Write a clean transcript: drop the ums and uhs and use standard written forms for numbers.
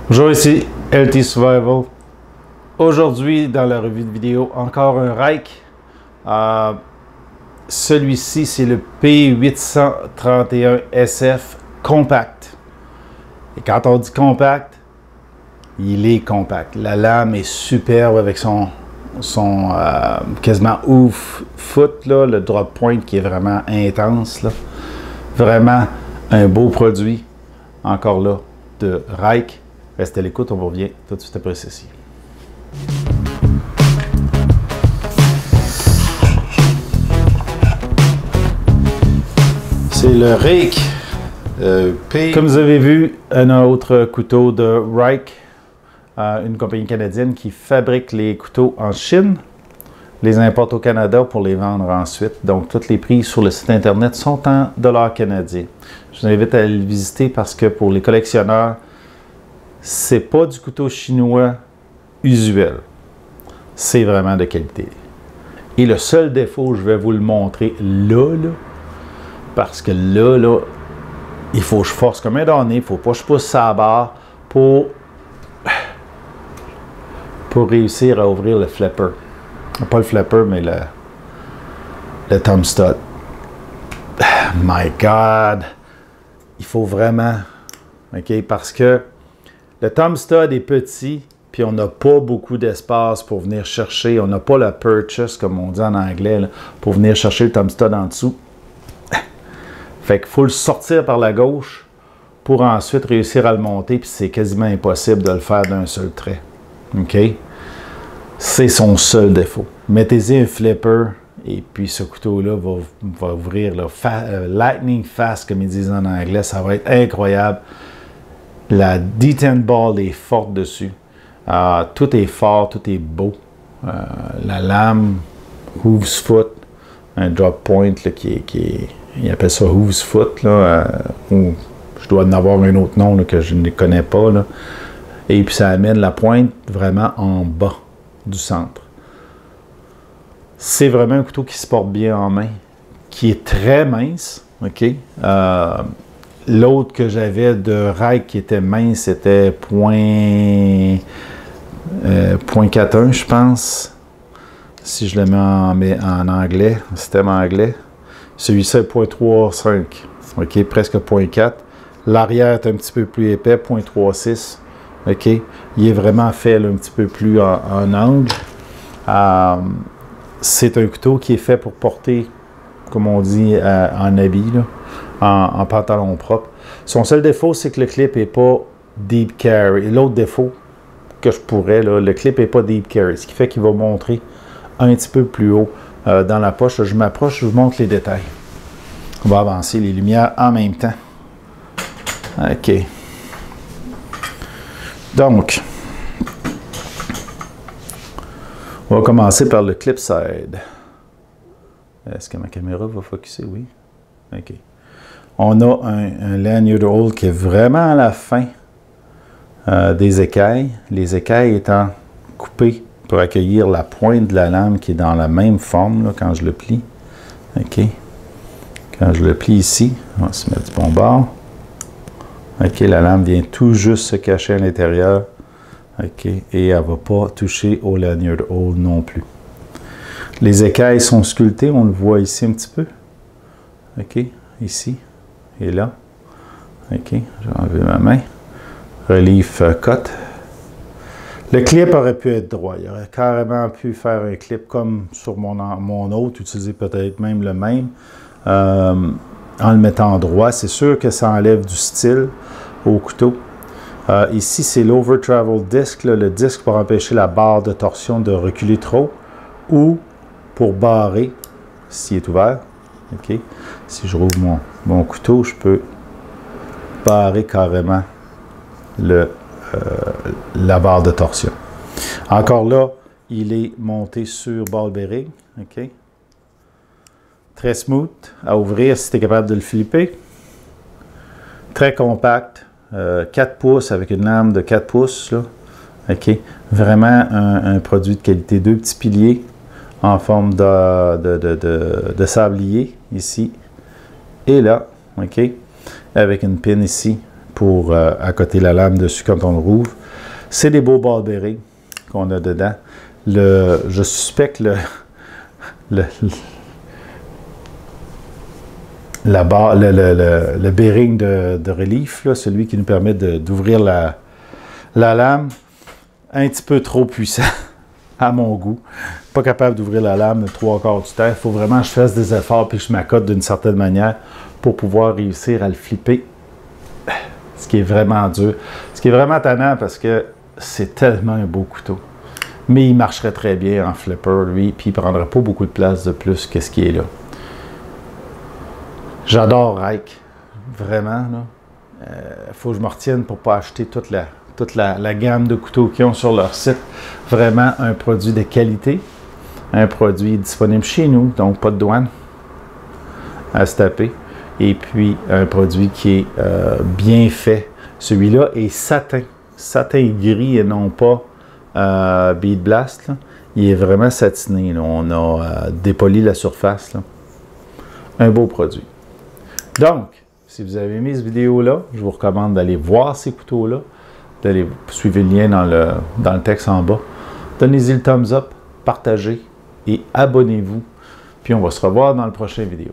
Bonjour, ici LT Survival. Aujourd'hui, dans la revue de vidéo, encore un Rike. Celui-ci, c'est le P831SF Compact. Et quand on dit compact, il est compact. La lame est superbe avec son quasiment ouf foot, là, le drop point qui est vraiment intense. Là. Vraiment un beau produit, encore là, de Rike. Restez à l'écoute, on revient tout de suite après ceci. C'est le Rike P. Comme vous avez vu, un autre couteau de Rike, une compagnie canadienne qui fabrique les couteaux en Chine, les importe au Canada pour les vendre ensuite. Donc, tous les prix sur le site internet sont en dollars canadiens. Je vous invite à le visiter parce que pour les collectionneurs, c'est pas du couteau chinois usuel. C'est vraiment de qualité. Et le seul défaut, je vais vous le montrer là, parce que là, il faut que je force comme un donné, il ne faut pas que je pousse sa barre pour réussir à ouvrir le flapper. Pas le flapper, mais le thumb stud. My God! Il faut vraiment, OK, parce que le thumb stud est petit, puis on n'a pas beaucoup d'espace pour venir chercher. On n'a pas la purchase, comme on dit en anglais, là, pour venir chercher le thumb stud en dessous. Fait qu'il faut le sortir par la gauche pour ensuite réussir à le monter, puis c'est quasiment impossible de le faire d'un seul trait. OK? C'est son seul défaut. Mettez-y un flipper, et puis ce couteau-là va ouvrir là, lightning fast, comme ils disent en anglais. Ça va être incroyable. La detent ball est forte dessus. Tout est fort, tout est beau. La lame, hooves foot, un drop point là, il appelle ça hooves foot. Là, je dois en avoir un autre nom là, que je ne connais pas. Là. Et puis ça amène la pointe vraiment en bas du centre. C'est vraiment un couteau qui se porte bien en main, qui est très mince. OK? L'autre que j'avais de Rike qui était mince, c'était .41, je pense. Si je le mets en anglais, système anglais. Celui-ci est .35, OK, presque .4. L'arrière est un petit peu plus épais, .36. OK, il est vraiment fait là, un petit peu plus en angle. C'est un couteau qui est fait pour porter, comme on dit, en habit, là. En pantalon propre. Son seul défaut, c'est que le clip n'est pas deep carry. L'autre défaut que je pourrais, là, le clip n'est pas deep carry, ce qui fait qu'il va montrer un petit peu plus haut dans la poche. Là, je m'approche, je vous montre les détails. On va avancer les lumières en même temps. OK. Donc, on va commencer par le clip side. Est-ce que ma caméra va focuser? Oui. OK. On a un lanyard hole qui est vraiment à la fin des écailles. Les écailles étant coupées pour accueillir la pointe de la lame qui est dans la même forme là, quand je le plie. OK. Quand je le plie ici, on va se mettre du bon bord. OK, la lame vient tout juste se cacher à l'intérieur. OK, et elle ne va pas toucher au lanyard hole non plus. Les écailles sont sculptées, on le voit ici un petit peu. OK, ici. Et là, OK, je vais enlever ma main. Relief cut. Le clip aurait pu être droit. Il aurait carrément pu faire un clip comme sur mon autre, utiliser peut-être même le même. En le mettant droit, c'est sûr que ça enlève du style au couteau. Ici, c'est l'over travel disc, là, le disque pour empêcher la barre de torsion de reculer trop ou pour barrer s'il est ouvert. OK. Si je rouvre mon couteau, je peux barrer carrément la barre de torsion. Encore là, il est monté sur ball bearing. OK. Très smooth à ouvrir si tu es capable de le flipper. Très compact. 4 pouces avec une lame de 4 pouces. Là. OK. Vraiment un produit de qualité. Deux petits piliers en forme de sablier ici et là. OK. Avec une pin ici pour accoter la lame dessus quand on le rouvre. C'est des beaux ball bearings qu'on a dedans. Je suspecte le bearing de relief, là, celui qui nous permet d'ouvrir la lame, un petit peu trop puissant à mon goût. Pas capable d'ouvrir la lame 3/4 du temps. Il faut vraiment que je fasse des efforts et que je m'accote d'une certaine manière pour pouvoir réussir à le flipper. Ce qui est vraiment dur. Ce qui est vraiment tannant parce que c'est tellement un beau couteau. Mais il marcherait très bien en flipper, lui, puis il ne prendrait pas beaucoup de place de plus que ce qui est là. J'adore Rike. Vraiment, là. Faut que je me retienne pour ne pas acheter toute la gamme de couteaux qu'ils ont sur leur site. Vraiment un produit de qualité. Un produit disponible chez nous, donc pas de douane à se taper. Et puis un produit qui est bien fait. Celui-là est satin. Satin gris et non pas Bead Blast. Là. Il est vraiment satiné. Là. On a dépoli la surface. Là. Un beau produit. Donc, si vous avez aimé cette vidéo-là, je vous recommande d'aller voir ces couteaux-là, d'aller suivre le lien dans le texte en bas. Donnez-y le thumbs up, partagez et abonnez-vous. Puis on va se revoir dans la prochaine vidéo.